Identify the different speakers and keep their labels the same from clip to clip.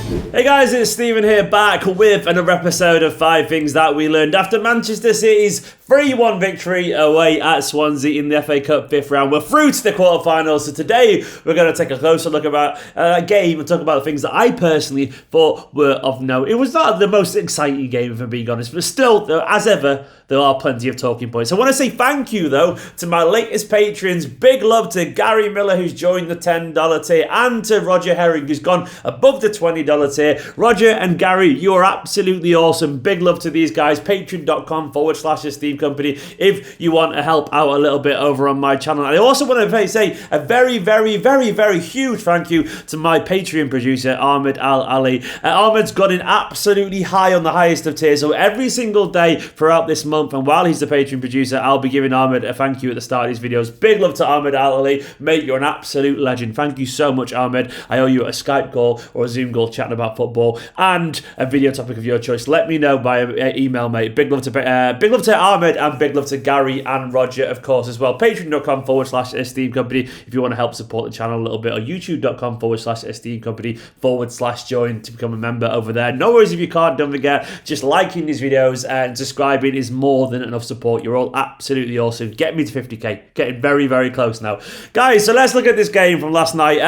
Speaker 1: Hey guys, it's Stephen here, back with another episode of 5 Things That We Learned after Manchester City's 3-1 victory away at Swansea in the FA Cup 5th round. We're through to the quarterfinals, so today we're going to take a closer look about that game and talk about the things that I personally thought were of note. It was not the most exciting game, if I'm being honest, but still, as ever, there are plenty of talking points. I want to say thank you, though, to my latest patrons. Big love to Gary Miller, who's joined the $10 tier, and to Roger Herring, who's gone above the $20 tier. Roger and Gary, you are absolutely awesome. Big love to these guys. Patreon.com/Esteemed Kompany if you want to help out a little bit over on my channel. And I also want to say a very, very, very, very huge thank you to my Patreon producer, Ahmed Al-Ali. Ahmed's got in absolutely high on the highest of tiers, so every single day throughout this month, and while he's the Patreon producer, I'll be giving Ahmed a thank you at the start of these videos. Big love to Ahmed Al-Ali. Mate, you're an absolute legend. Thank you so much, Ahmed. I owe you a Skype call or a Zoom call chatting about football and a video topic of your choice. Let me know by email, mate. Big love to Ahmed, and big love to Gary and Roger, of course, as well. Patreon.com/Esteemed Kompany if you want to help support the channel a little bit, or YouTube.com/Esteemed Kompany/join to become a member over there. No worries if you can't. Don't forget, just liking these videos and subscribing is more than enough support. You're all absolutely awesome. Get me to 50k. Getting very, very close now. Guys, so let's look at this game from last night.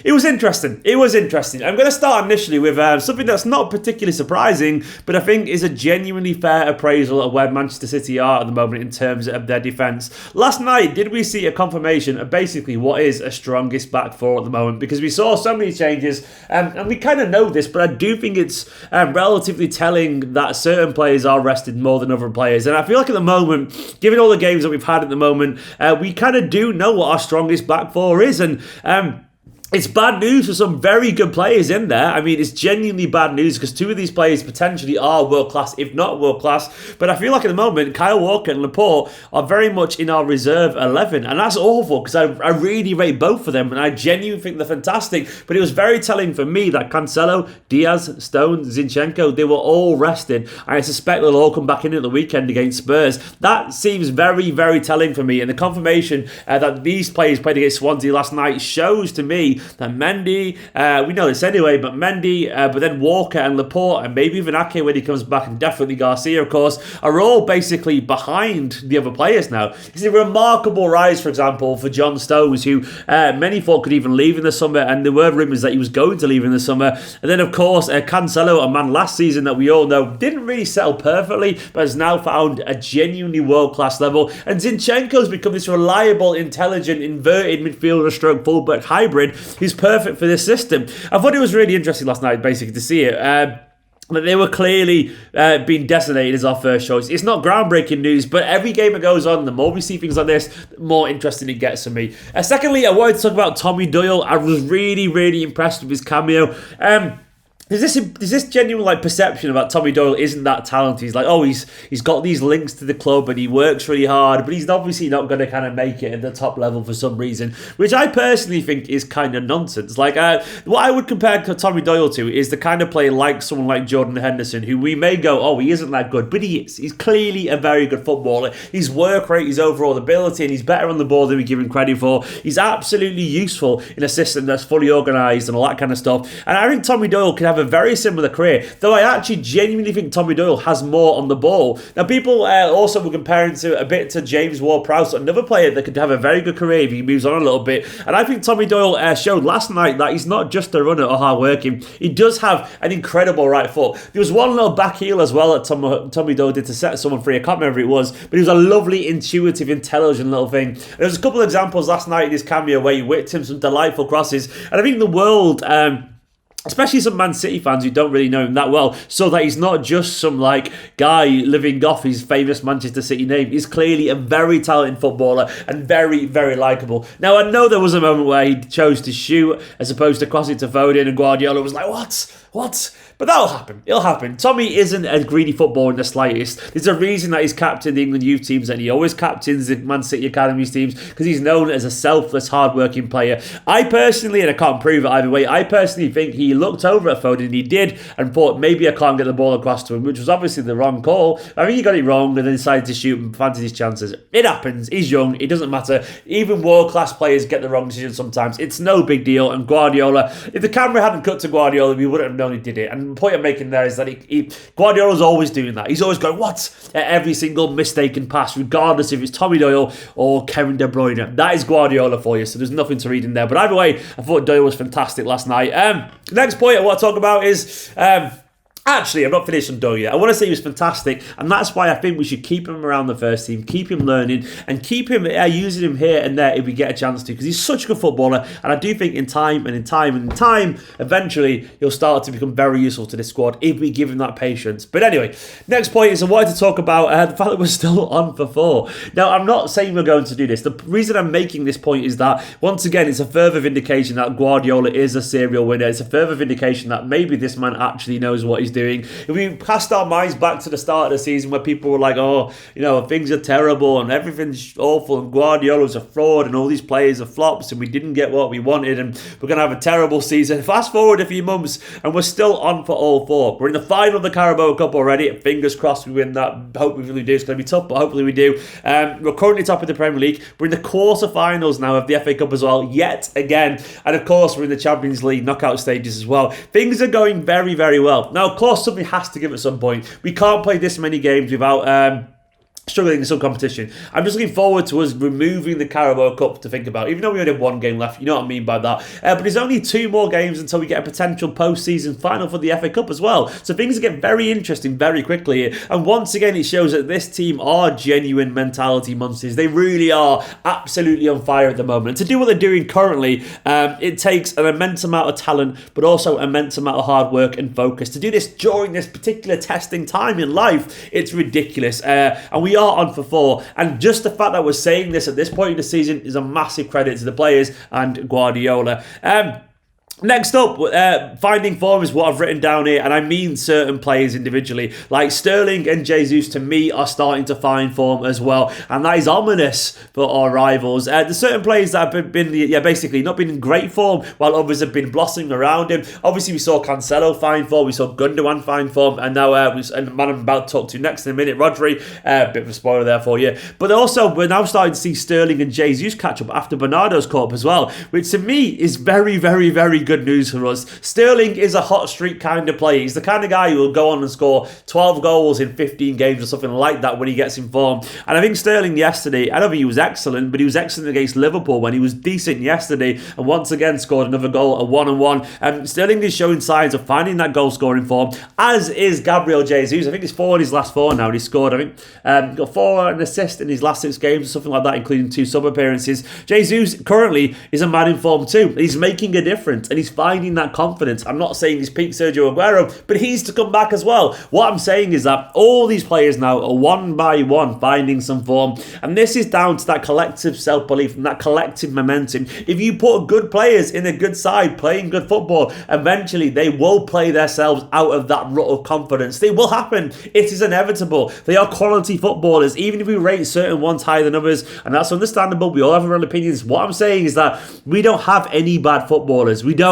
Speaker 1: It was interesting. I'm going to start initially with something that's not particularly surprising, but I think is a genuinely fair appraisal of where Manchester City are at the moment in terms of their defence. Last night, did we see a confirmation of basically what is a strongest back four at the moment? Because we saw so many changes, and we kind of know this, but I do think it's relatively telling that certain players are rested more than other players. And I feel like at the moment, given all the games that we've had at the moment, we kind of do know what our strongest back four is. And it's bad news for some very good players in there. I mean, it's genuinely bad news because two of these players potentially are world-class, if not world-class. But I feel like at the moment, Kyle Walker and Laporte are very much in our reserve 11. And that's awful because I really rate both of them and I genuinely think they're fantastic. But it was very telling for me that Cancelo, Diaz, Stones, Zinchenko, they were all rested. And I suspect they'll all come back in at the weekend against Spurs. That seems very, very telling for me. And the confirmation that these players played against Swansea last night shows to me that Mendy, we know this anyway, but Mendy, but then Walker and Laporte, and maybe even Ake when he comes back, and definitely Garcia, of course, are all basically behind the other players now. It's a remarkable rise, for example, for John Stones, who many thought could even leave in the summer, and there were rumours that he was going to leave in the summer. And then, of course, Cancelo, a man last season that we all know didn't really settle perfectly, but has now found a genuinely world-class level. And Zinchenko's become this reliable, intelligent, inverted midfielder stroke fullback hybrid who's perfect for this system. I thought it was really interesting last night, basically, to see it. That they were clearly being designated as our first choice. It's not groundbreaking news, but every game that goes on, the more we see things like this, the more interesting it gets for me. Secondly, I wanted to talk about Tommy Doyle. I was really, really impressed with his cameo. There's this genuine perception about Tommy Doyle isn't that talented. He's like, oh, he's got these links to the club and he works really hard, but he's obviously not going to kind of make it at the top level for some reason, which I personally think is kind of nonsense. What I would compare Tommy Doyle to is the kind of player like someone like Jordan Henderson, who we may go, oh, he isn't that good, but he is. He's clearly a very good footballer. His work rate, his overall ability, and he's better on the ball than we give him credit for. He's absolutely useful in a system that's fully organised and all that kind of stuff. And I think Tommy Doyle can have a very similar career, though I actually genuinely think Tommy Doyle has more on the ball. Now, people also were comparing a bit to James Ward-Prowse, another player that could have a very good career if he moves on a little bit. And I think Tommy Doyle showed last night that he's not just a runner or hard-working. He does have an incredible right foot. There was one little back heel as well that Tommy Doyle did to set someone free. I can't remember who it was, but it was a lovely, intuitive, intelligent little thing. And there was a couple of examples last night in his cameo where he whipped him some delightful crosses. And I think the world especially some Man City fans who don't really know him that well, so that he's not just some guy living off his famous Manchester City name. He's clearly a very talented footballer and very, very likeable. Now, I know there was a moment where he chose to shoot as opposed to cross it to Foden, and Guardiola was like, what? But that'll happen. It'll happen. Tommy isn't a greedy footballer in the slightest. There's a reason that he's captained the England youth teams and he always captains the Man City Academies teams, because he's known as a selfless, hard-working player. I personally, and I can't prove it either way, I personally think he looked over at Foden, and he did, and thought maybe I can't get the ball across to him, which was obviously the wrong call. I think he got it wrong and then decided to shoot and fancied his chances. It happens. He's young. It doesn't matter. Even world-class players get the wrong decision sometimes. It's no big deal. And Guardiola, if the camera hadn't cut to Guardiola, we wouldn't have Simeone did it. And the point I'm making there is that Guardiola's always doing that. He's always going, what? At every single mistaken pass, regardless if it's Tommy Doyle or Kevin De Bruyne. That is Guardiola for you, so there's nothing to read in there. But either way, I thought Doyle was fantastic last night. Next point I want to talk about is... Actually, I'm not finished on Doyle yet. I want to say he was fantastic, and that's why I think we should keep him around the first team, keep him learning, and keep him using him here and there if we get a chance to, because he's such a good footballer, and I do think in time, eventually, he'll start to become very useful to this squad if we give him that patience. But anyway, next point is I wanted to talk about the fact that we're still on for 4. Now, I'm not saying we're going to do this. The reason I'm making this point is that, once again, it's a further vindication that Guardiola is a serial winner. It's a further vindication that maybe this man actually knows what he's doing. If we cast our minds back to the start of the season where people were like, oh, things are terrible and everything's awful and Guardiola's a fraud and all these players are flops and we didn't get what we wanted and we're going to have a terrible season. Fast forward a few months and we're still on for all 4. We're in the final of the Carabao Cup already. Fingers crossed we win that. Hopefully we do. It's going to be tough, but hopefully we do. We're currently top of the Premier League. We're in the quarter-finals now of the FA Cup as well, yet again. And of course, we're in the Champions League knockout stages as well. Things are going very, very well. Now, of course, something has to give at some point. We can't play this many games without struggling in some competition. I'm just looking forward to us removing the Carabao Cup to think about, even though we only have 1 game left, you know what I mean by that. But there's only 2 more games until we get a potential post-season final for the FA Cup as well. So things get very interesting very quickly. And once again, it shows that this team are genuine mentality monsters. They really are absolutely on fire at the moment. And to do what they're doing currently, it takes an immense amount of talent, but also an immense amount of hard work and focus. To do this during this particular testing time in life, it's ridiculous. And we are on for 4, and just the fact that we're saying this at this point in the season is a massive credit to the players and Guardiola. Next up, finding form is what I've written down here, and I mean certain players individually. Like Sterling and JayZ, to me, are starting to find form as well, and that is ominous for our rivals. There's certain players that have been basically not been in great form, while others have been blossoming around him. Obviously, we saw Cancelo find form, we saw Gundogan find form, and now and the man I'm about to talk to next in a minute, Rodri, bit of a spoiler there for you. But also, we're now starting to see Sterling and JayZ catch up after Bernardo's caught up as well, which to me is very, very, very good news for us. Sterling is a hot streak kind of player. He's the kind of guy who will go on and score 12 goals in 15 games or something like that when he gets in form. And I think Sterling yesterday, I don't think he was excellent, but he was excellent against Liverpool when he was decent yesterday, and once again scored another goal, a 1-on-1. Sterling is showing signs of finding that goal scoring form, as is Gabriel JayZ. I think he's 4 in his last 4 now, and he scored, I think, got 4 and assist in his last 6 games or something like that, including 2 sub appearances. JayZ currently is a man in form too. He's making a difference, and he's finding that confidence. I'm not saying he's peak Sergio Aguero, but he's to come back as well. What I'm saying is that all these players now are one by one finding some form, and this is down to that collective self-belief and that collective momentum. If you put good players in a good side playing good football, eventually they will play themselves out of that rut of confidence. It will happen. It is inevitable. They are quality footballers, even if we rate certain ones higher than others, and that's understandable. We all have our own opinions. What I'm saying is that we don't have any bad footballers. We don't.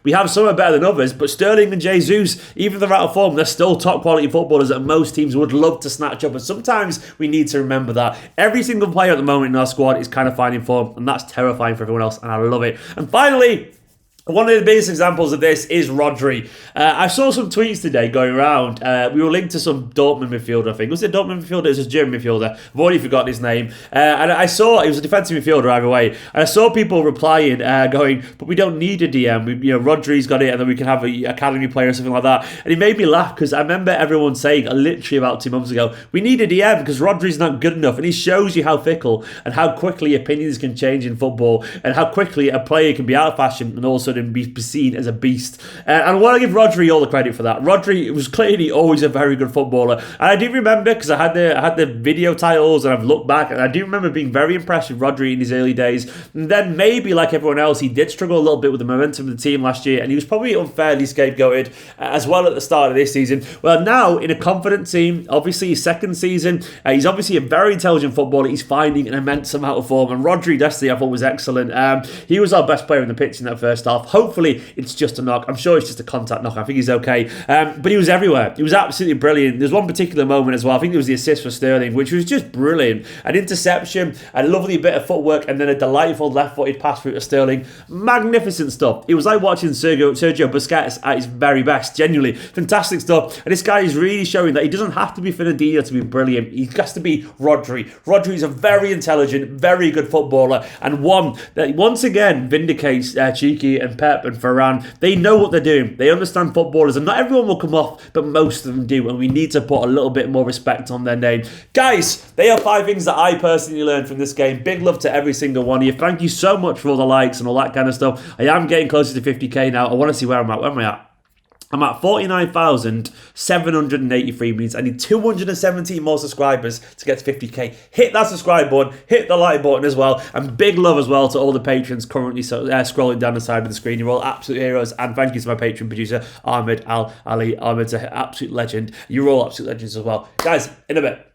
Speaker 1: We have some are better than others, but Sterling and JayZ, even if they're out of form, they're still top quality footballers that most teams would love to snatch up. And sometimes we need to remember that. Every single player at the moment in our squad is kind of finding form, and that's terrifying for everyone else, and I love it. And finally, one of the biggest examples of this is Rodri. I saw some tweets today going around. We were linked to some Dortmund midfielder, I think. Was it Dortmund midfielder? It was a German midfielder. I've already forgotten his name. And I saw, it was a defensive midfielder either way. And I saw people replying, going, but we don't need a DM. Rodri's got it, and then we can have an academy player or something like that. And it made me laugh, because I remember everyone saying, literally about 2 months ago, we need a DM because Rodri's not good enough. And he shows you how fickle and how quickly opinions can change in football, and how quickly a player can be out of fashion and also and be seen as a beast. And I want to give Rodri all the credit for that. Rodri was clearly always a very good footballer. And I do remember, because I had the video titles and I've looked back, and I do remember being very impressed with Rodri in his early days. And then maybe, like everyone else, he did struggle a little bit with the momentum of the team last year, and he was probably unfairly scapegoated as well at the start of this season. Well, now, in a confident team, obviously his second season, he's obviously a very intelligent footballer. He's finding an immense amount of form. And Rodri yesterday, I thought, was excellent. He was our best player in the pitch in that first half. himself. Hopefully, it's just a knock. I'm sure it's just a contact knock. I think he's okay. But he was everywhere. He was absolutely brilliant. There's one particular moment as well. I think it was the assist for Sterling, which was just brilliant. An interception, a lovely bit of footwork, and then a delightful left-footed pass through to Sterling. Magnificent stuff. It was like watching Sergio Busquets at his very best. Genuinely fantastic stuff. And this guy is really showing that he doesn't have to be Fernandinho to be brilliant. He has to be Rodri. Rodri is a very intelligent, very good footballer, and one that once again vindicates Cheeky and Pep and Varane. They know what they're doing. They understand footballers, and not everyone will come off, but most of them do, and we need to put a little bit more respect on their name. Guys, they are 5 things that I personally learned from this game. Big love to every single one of you. Thank you so much for all the likes and all that kind of stuff. I am getting closer to 50k now. I want to see where I'm at. Where am I at? I'm at 49,783, means I need 217 more subscribers to get to 50k. Hit that subscribe button, hit the like button as well, and big love as well to all the patrons currently scrolling down the side of the screen. You're all absolute heroes, and thank you to my patron producer, Ahmed Ali. Ahmed's an absolute legend. You're all absolute legends as well. Guys, in a bit.